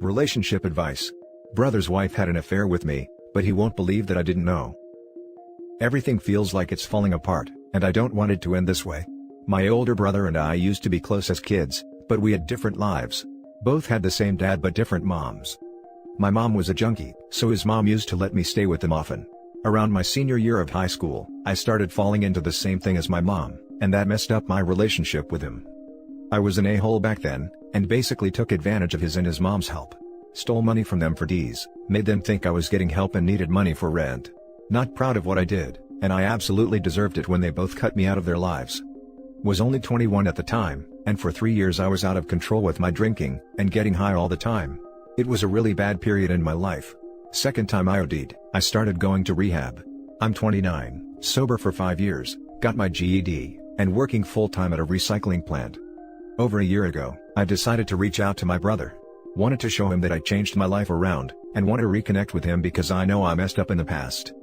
Relationship advice. Brother's wife had an affair with me, but he won't believe that I didn't know. Everything feels like it's falling apart, and I don't want it to end this way. My older brother and I used to be close as kids, but we had different lives. Both had the same dad but different moms. My mom was a junkie, so his mom used to let me stay with them often. Around my senior year of high school, I started falling into the same thing as my mom, and that messed up my relationship with him. I was an a-hole back then, and basically took advantage of his and his mom's help. Stole money from them for D's, made them think I was getting help and needed money for rent. Not proud of what I did, and I absolutely deserved it when they both cut me out of their lives. Was only 21 at the time, and for 3 years I was out of control with my drinking, and getting high all the time. It was a really bad period in my life. Second time I OD'd, I started going to rehab. I'm 29, sober for 5 years, got my GED, and working full-time at a recycling plant. Over a year ago, I decided to reach out to my brother. Wanted to show him that I changed my life around, and want to reconnect with him because I know I messed up in the past.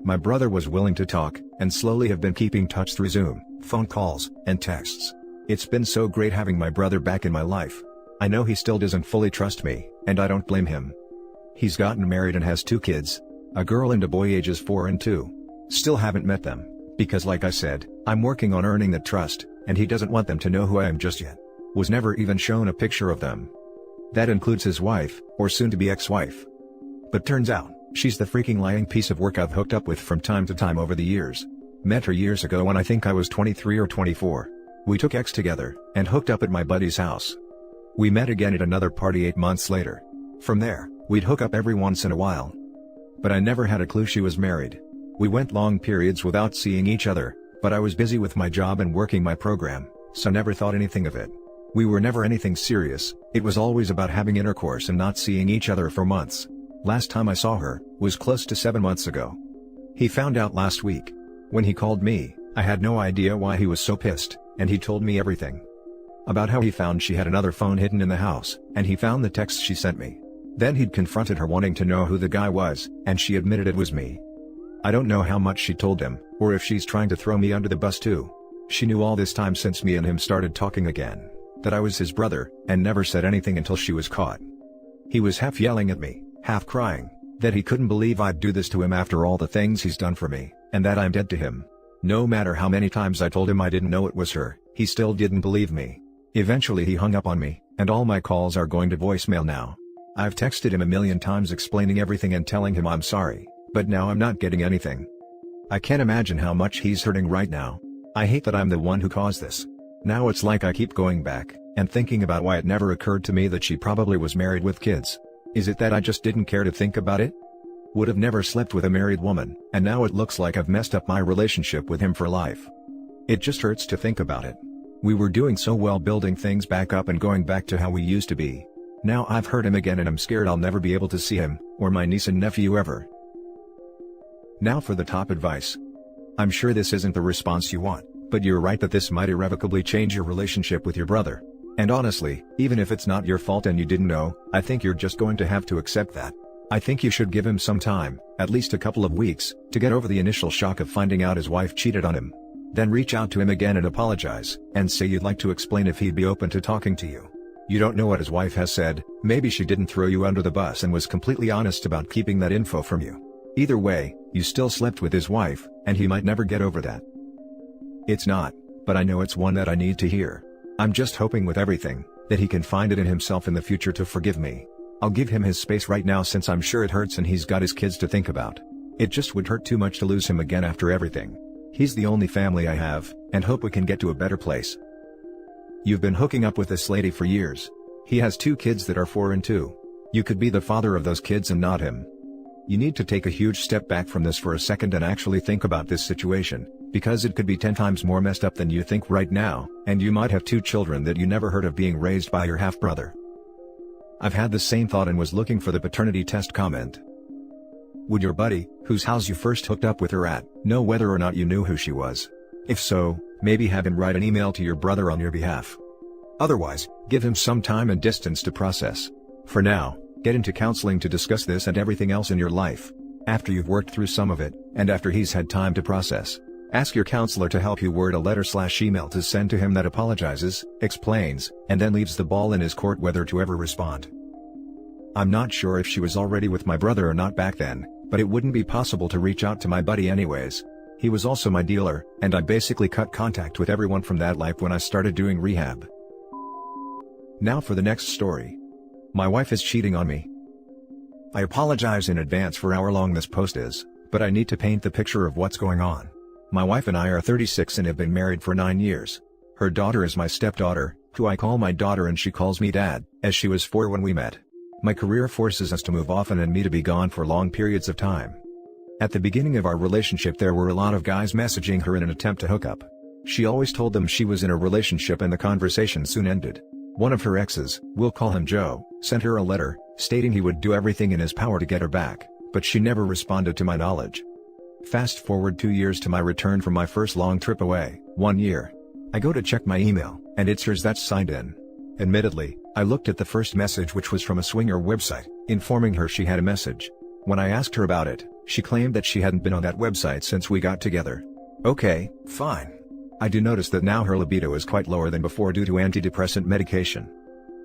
My brother was willing to talk, and slowly have been keeping touch through Zoom, phone calls, and texts. It's been so great having my brother back in my life. I know he still doesn't fully trust me, and I don't blame him. He's gotten married and has 2 kids, a girl and a boy ages 4 and 2. Still haven't met them, because like I said, I'm working on earning that trust, and he doesn't want them to know who I am just yet. Was never even shown a picture of them. That includes his wife, or soon-to-be ex-wife. But turns out, she's the freaking lying piece of work I've hooked up with from time to time over the years. Met her years ago when I think I was 23 or 24. We took X together, and hooked up at my buddy's house. We met again at another party 8 months later. From there, we'd hook up every once in a while. But I never had a clue she was married. We went long periods without seeing each other, but I was busy with my job and working my program, so never thought anything of it. We were never anything serious, it was always about having intercourse and not seeing each other for months. Last time I saw her, was close to 7 months ago. He found out last week. When he called me, I had no idea why he was so pissed, and he told me everything. About how he found she had another phone hidden in the house, and he found the texts she sent me. Then he'd confronted her wanting to know who the guy was, and she admitted it was me. I don't know how much she told him, or if she's trying to throw me under the bus too. She knew all this time since me and him started talking again, that I was his brother, and never said anything until she was caught. He was half yelling at me, half crying, that he couldn't believe I'd do this to him after all the things he's done for me, and that I'm dead to him. No matter how many times I told him I didn't know it was her, he still didn't believe me. Eventually he hung up on me, and all my calls are going to voicemail now. I've texted him a million times explaining everything and telling him I'm sorry, but now I'm not getting anything. I can't imagine how much he's hurting right now. I hate that I'm the one who caused this. Now it's like I keep going back, and thinking about why it never occurred to me that she probably was married with kids. Is it that I just didn't care to think about it? Would have never slept with a married woman, and now it looks like I've messed up my relationship with him for life. It just hurts to think about it. We were doing so well building things back up and going back to how we used to be. Now I've hurt him again and I'm scared I'll never be able to see him, or my niece and nephew ever. Now for the top advice. I'm sure this isn't the response you want, but you're right that this might irrevocably change your relationship with your brother. And honestly, even if it's not your fault and you didn't know, I think you're just going to have to accept that. I think you should give him some time, at least a couple of weeks, to get over the initial shock of finding out his wife cheated on him. Then reach out to him again and apologize, and say you'd like to explain if he'd be open to talking to you. You don't know what his wife has said, maybe she didn't throw you under the bus and was completely honest about keeping that info from you. Either way, you still slept with his wife, and he might never get over that. It's not, but I know it's one that I need to hear. I'm just hoping with everything, that he can find it in himself in the future to forgive me. I'll give him his space right now since I'm sure it hurts and he's got his kids to think about. It just would hurt too much to lose him again after everything. He's the only family I have, and hope we can get to a better place. You've been hooking up with this lady for years. He has 2 kids that are 4 and 2. You could be the father of those kids and not him. You need to take a huge step back from this for a second and actually think about this situation, because it could be 10 times more messed up than you think right now, and you might have 2 children that you never heard of being raised by your half-brother. I've had the same thought and was looking for the paternity test comment. Would your buddy, whose house you first hooked up with her at, know whether or not you knew who she was? If so, maybe have him write an email to your brother on your behalf. Otherwise, give him some time and distance to process. For now, get into counseling to discuss this and everything else in your life. After you've worked through some of it, and after he's had time to process, ask your counselor to help you word a letter/email to send to him that apologizes, explains, and then leaves the ball in his court whether to ever respond. I'm not sure if she was already with my brother or not back then, but it wouldn't be possible to reach out to my buddy anyways. He was also my dealer, and I basically cut contact with everyone from that life when I started doing rehab. Now for the next story. My wife is cheating on me. I apologize in advance for how long this post is, but I need to paint the picture of what's going on. My wife and I are 36 and have been married for 9 years. Her daughter is my stepdaughter, who I call my daughter and she calls me dad, as she was 4 when we met. My career forces us to move often and me to be gone for long periods of time. At the beginning of our relationship there were a lot of guys messaging her in an attempt to hook up. She always told them she was in a relationship and the conversation soon ended. One of her exes, we'll call him Joe, sent her a letter, stating he would do everything in his power to get her back, but she never responded to my knowledge. Fast forward 2 years to my return from my first long trip away, 1 year. I go to check my email, and it's hers that's signed in. Admittedly, I looked at the first message which was from a swinger website, informing her she had a message. When I asked her about it, she claimed that she hadn't been on that website since we got together. Okay, fine. I do notice that now her libido is quite lower than before due to antidepressant medication.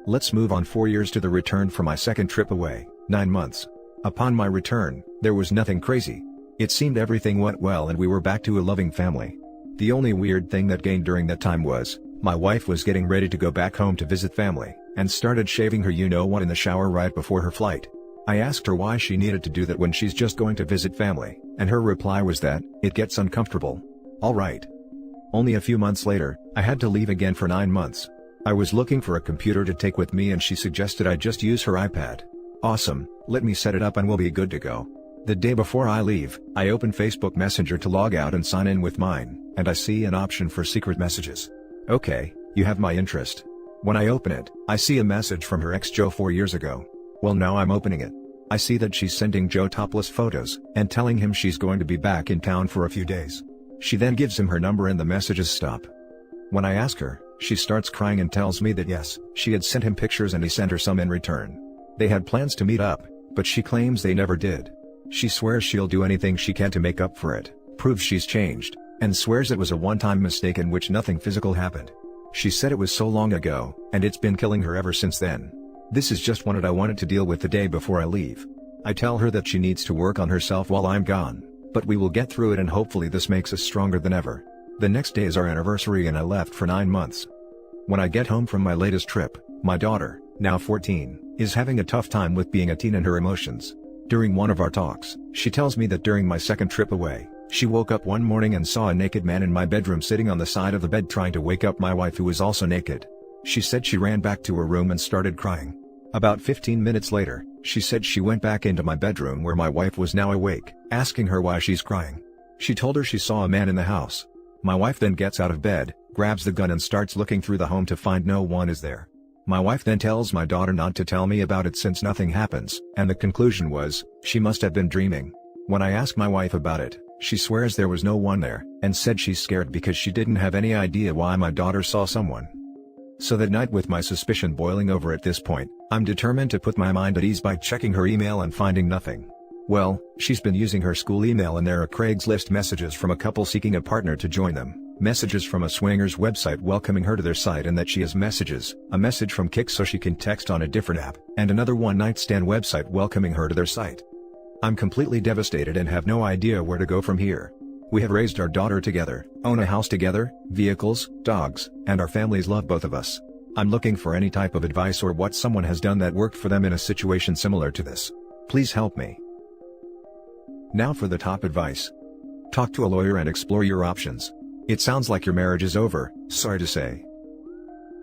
Let's move on 4 years to the return from my second trip away, 9 months. Upon my return, there was nothing crazy. It seemed everything went well and we were back to a loving family. The only weird thing that gained during that time was, my wife was getting ready to go back home to visit family, and started shaving her you-know-what in the shower right before her flight. I asked her why she needed to do that when she's just going to visit family, and her reply was that, it gets uncomfortable. Alright. Only a few months later, I had to leave again for 9 months. I was looking for a computer to take with me and she suggested I just use her iPad. Awesome, let me set it up and we'll be good to go. The day before I leave, I open Facebook Messenger to log out and sign in with mine, and I see an option for secret messages. Okay, you have my interest. When I open it, I see a message from her ex Joe 4 years ago. Well, now I'm opening it. I see that she's sending Joe topless photos, and telling him she's going to be back in town for a few days. She then gives him her number and the messages stop. When I ask her, she starts crying and tells me that yes, she had sent him pictures and he sent her some in return. They had plans to meet up, but she claims they never did. She swears she'll do anything she can to make up for it, proves she's changed, and swears it was a one-time mistake in which nothing physical happened. She said it was so long ago, and it's been killing her ever since then. This is just what I wanted to deal with the day before I leave. I tell her that she needs to work on herself while I'm gone, but we will get through it and hopefully this makes us stronger than ever. The next day is our anniversary and I left for 9 months. When I get home from my latest trip, my daughter, now 14, is having a tough time with being a teen and her emotions. During one of our talks, she tells me that during my second trip away, she woke up one morning and saw a naked man in my bedroom sitting on the side of the bed trying to wake up my wife who was also naked. She said she ran back to her room and started crying. About 15 minutes later, she said she went back into my bedroom where my wife was now awake, asking her why she's crying. She told her she saw a man in the house. My wife then gets out of bed, grabs the gun and starts looking through the home to find no one is there. My wife then tells my daughter not to tell me about it since nothing happens, and the conclusion was, she must have been dreaming. When I ask my wife about it, she swears there was no one there, and said she's scared because she didn't have any idea why my daughter saw someone. So that night, with my suspicion boiling over at this point, I'm determined to put my mind at ease by checking her email and finding nothing. Well, she's been using her school email and there are Craigslist messages from a couple seeking a partner to join them, messages from a swingers website welcoming her to their site and that she has messages, a message from Kik so she can text on a different app, and another one-night stand website welcoming her to their site. I'm completely devastated and have no idea where to go from here. We have raised our daughter together, own a house together, vehicles, dogs, and our families love both of us. I'm looking for any type of advice or what someone has done that worked for them in a situation similar to this. Please help me. Now for the top advice. Talk to a lawyer and explore your options. It sounds like your marriage is over, sorry to say.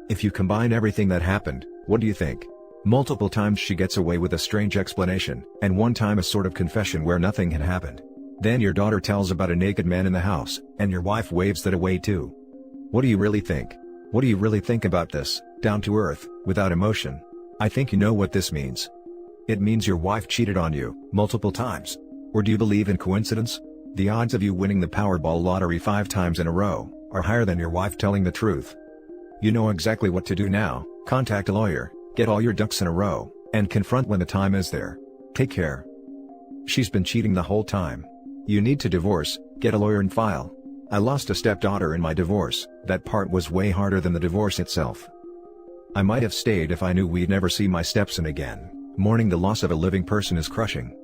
If you combine everything that happened, what do you think? Multiple times she gets away with a strange explanation, and one time a sort of confession where nothing had happened. Then your daughter tells about a naked man in the house, and your wife waves that away too. What do you really think? What do you really think about this, down to earth, without emotion? I think you know what this means. It means your wife cheated on you, multiple times. Or do you believe in coincidence? The odds of you winning the Powerball lottery 5 times in a row, are higher than your wife telling the truth. You know exactly what to do now, contact a lawyer, get all your ducks in a row, and confront when the time is there. Take care. She's been cheating the whole time. You need to divorce, get a lawyer and file. I lost a stepdaughter in my divorce, that part was way harder than the divorce itself. I might have stayed if I knew we'd never see my stepson again, Mourning the loss of a living person is crushing.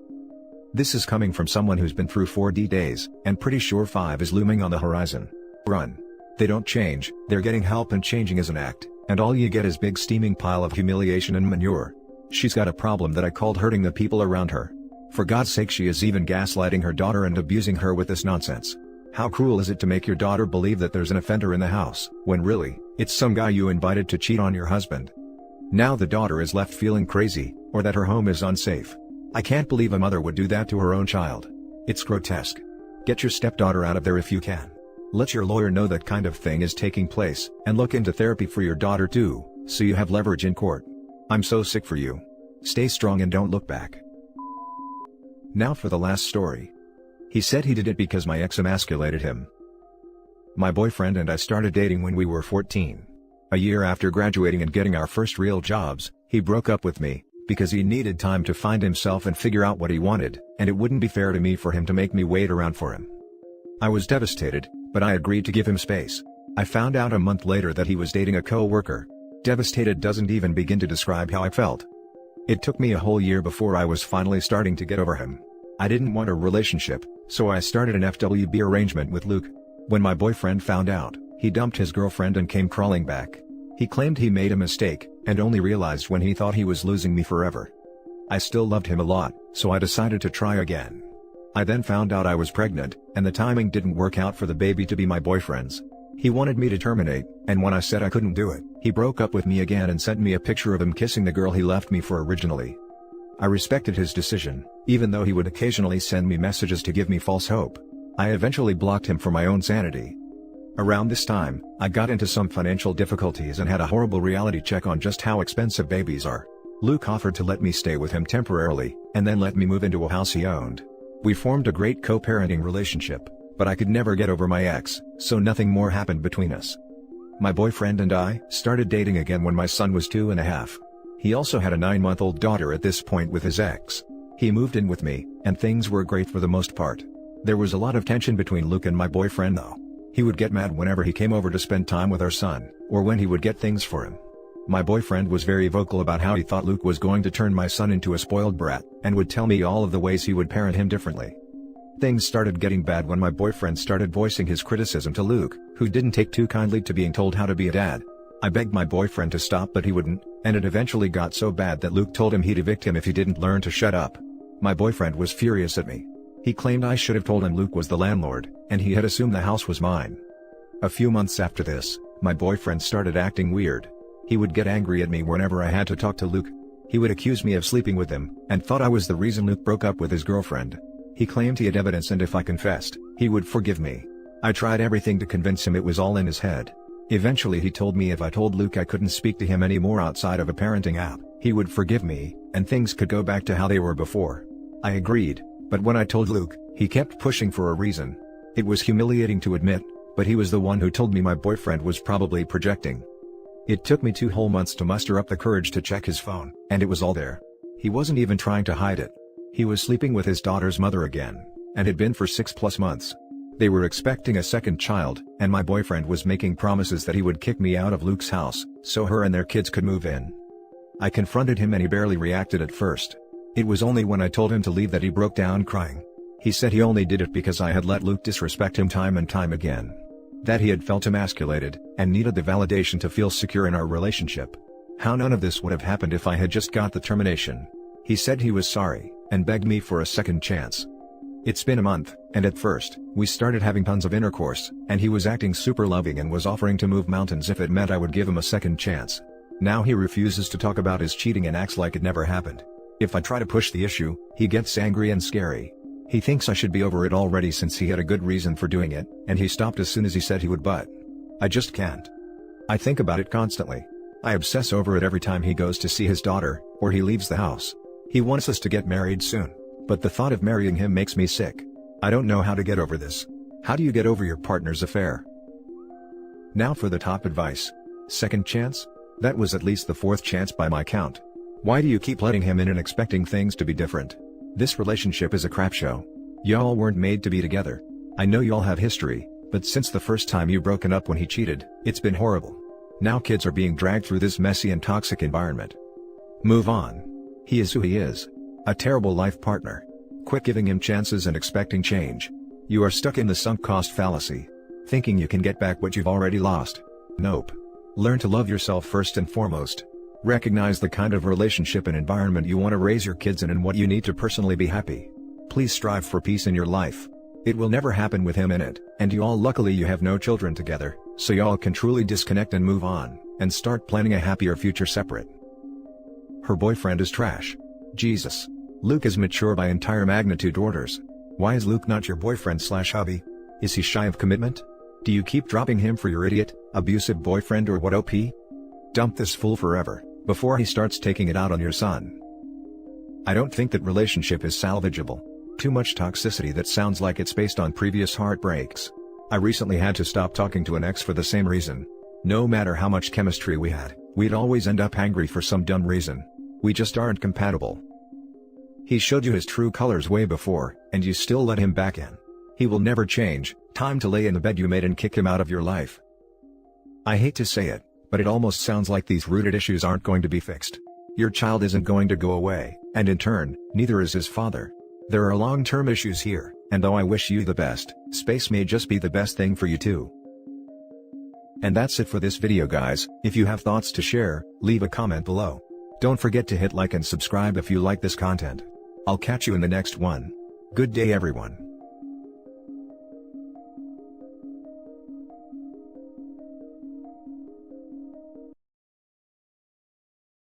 This is coming from someone who's been through 4D days, and pretty sure 5 is looming on the horizon. Run. They don't change, they're getting help, and changing is an act, and all you get is big steaming pile of humiliation and manure. She's got a problem that I called hurting the people around her. For God's sake, she is even gaslighting her daughter and abusing her with this nonsense. How cruel is it to make your daughter believe that there's an offender in the house, when really, it's some guy you invited to cheat on your husband? Now the daughter is left feeling crazy, or that her home is unsafe. I can't believe a mother would do that to her own child. It's grotesque. Get your stepdaughter out of there if you can. Let your lawyer know that kind of thing is taking place, and look into therapy for your daughter too, so you have leverage in court. I'm so sick for you. Stay strong and don't look back. Now for the last story. He said he did it because my ex emasculated him. My boyfriend and I started dating when we were 14. A year after graduating and getting our first real jobs, he broke up with me, because he needed time to find himself and figure out what he wanted, and it wouldn't be fair to me for him to make me wait around for him. I was devastated, but I agreed to give him space. I found out a month later that he was dating a co-worker. Devastated doesn't even begin to describe how I felt. It took me a whole year before I was finally starting to get over him. I didn't want a relationship, so I started an FWB arrangement with Luke. When my boyfriend found out, he dumped his girlfriend and came crawling back. He claimed he made a mistake, and only realized when he thought he was losing me forever. I still loved him a lot, so I decided to try again. I then found out I was pregnant, and the timing didn't work out for the baby to be my boyfriend's. He wanted me to terminate, and when I said I couldn't do it, he broke up with me again and sent me a picture of him kissing the girl he left me for originally. I respected his decision, even though he would occasionally send me messages to give me false hope. I eventually blocked him for my own sanity. Around this time, I got into some financial difficulties and had a horrible reality check on just how expensive babies are. Luke offered to let me stay with him temporarily, and then let me move into a house he owned. We formed a great co-parenting relationship, but I could never get over my ex, so nothing more happened between us. My boyfriend and I started dating again when my son was 2.5. He also had a 9-month-old daughter at this point with his ex. He moved in with me, and things were great for the most part. There was a lot of tension between Luke and my boyfriend though. He would get mad whenever he came over to spend time with our son, or when he would get things for him. My boyfriend was very vocal about how he thought Luke was going to turn my son into a spoiled brat, and would tell me all of the ways he would parent him differently. Things started getting bad when my boyfriend started voicing his criticism to Luke, who didn't take too kindly to being told how to be a dad. I begged my boyfriend to stop, but he wouldn't, and it eventually got so bad that Luke told him he'd evict him if he didn't learn to shut up. My boyfriend was furious at me. He claimed I should have told him Luke was the landlord, and he had assumed the house was mine. A few months after this, my boyfriend started acting weird. He would get angry at me whenever I had to talk to Luke. He would accuse me of sleeping with him, and thought I was the reason Luke broke up with his girlfriend. He claimed he had evidence, and if I confessed, he would forgive me. I tried everything to convince him it was all in his head. Eventually he told me if I told Luke I couldn't speak to him anymore outside of a parenting app, he would forgive me, and things could go back to how they were before. I agreed, but when I told Luke, he kept pushing for a reason. It was humiliating to admit, but he was the one who told me my boyfriend was probably projecting. It took me 2 whole months to muster up the courage to check his phone, and it was all there. He wasn't even trying to hide it. He was sleeping with his daughter's mother again, and had been for 6+ months. They were expecting a second child, and my boyfriend was making promises that he would kick me out of Luke's house, so her and their kids could move in. I confronted him and he barely reacted at first. It was only when I told him to leave that he broke down crying. He said he only did it because I had let Luke disrespect him time and time again. That he had felt emasculated, and needed the validation to feel secure in our relationship. How none of this would have happened if I had just got the termination. He said he was sorry, and begged me for a second chance. It's been a month, and at first, we started having tons of intercourse, and he was acting super loving and was offering to move mountains if it meant I would give him a second chance. Now he refuses to talk about his cheating and acts like it never happened. If I try to push the issue, he gets angry and scary. He thinks I should be over it already since he had a good reason for doing it, and he stopped as soon as he said he would, but I just can't. I think about it constantly. I obsess over it every time he goes to see his daughter, or he leaves the house. He wants us to get married soon, but the thought of marrying him makes me sick. I don't know how to get over this. How do you get over your partner's affair? Now for the top advice. Second chance? That was at least the 4th chance by my count. Why do you keep letting him in and expecting things to be different? This relationship is a crap show. Y'all weren't made to be together. I know y'all have history, but since the first time you broken up when he cheated, it's been horrible. Now kids are being dragged through this messy and toxic environment. Move on. He is who he is. A terrible life partner. Quit giving him chances and expecting change. You are stuck in the sunk cost fallacy. Thinking you can get back what you've already lost. Nope. Learn to love yourself first and foremost. Recognize the kind of relationship and environment you want to raise your kids in and what you need to personally be happy. Please strive for peace in your life. It will never happen with him in it, and luckily you have no children together, so y'all can truly disconnect and move on, and start planning a happier future separate. Her boyfriend is trash. Jesus. Luke is mature by entire magnitude orders. Why is Luke not your boyfriend/hubby? Is he shy of commitment? Do you keep dropping him for your idiot, abusive boyfriend or what? Dump this fool forever, before he starts taking it out on your son. I don't think that relationship is salvageable. Too much toxicity that sounds like it's based on previous heartbreaks. I recently had to stop talking to an ex for the same reason. No matter how much chemistry we had, we'd always end up angry for some dumb reason. We just aren't compatible. He showed you his true colors way before, and you still let him back in. He will never change. Time to lay in the bed you made and kick him out of your life. I hate to say it, but it almost sounds like these rooted issues aren't going to be fixed. Your child isn't going to go away, and in turn, neither is his father. There are long-term issues here, and though I wish you the best, space may just be the best thing for you too. And that's it for this video, guys. If you have thoughts to share, leave a comment below. Don't forget to hit like and subscribe if you like this content. I'll catch you in the next one. Good day, everyone.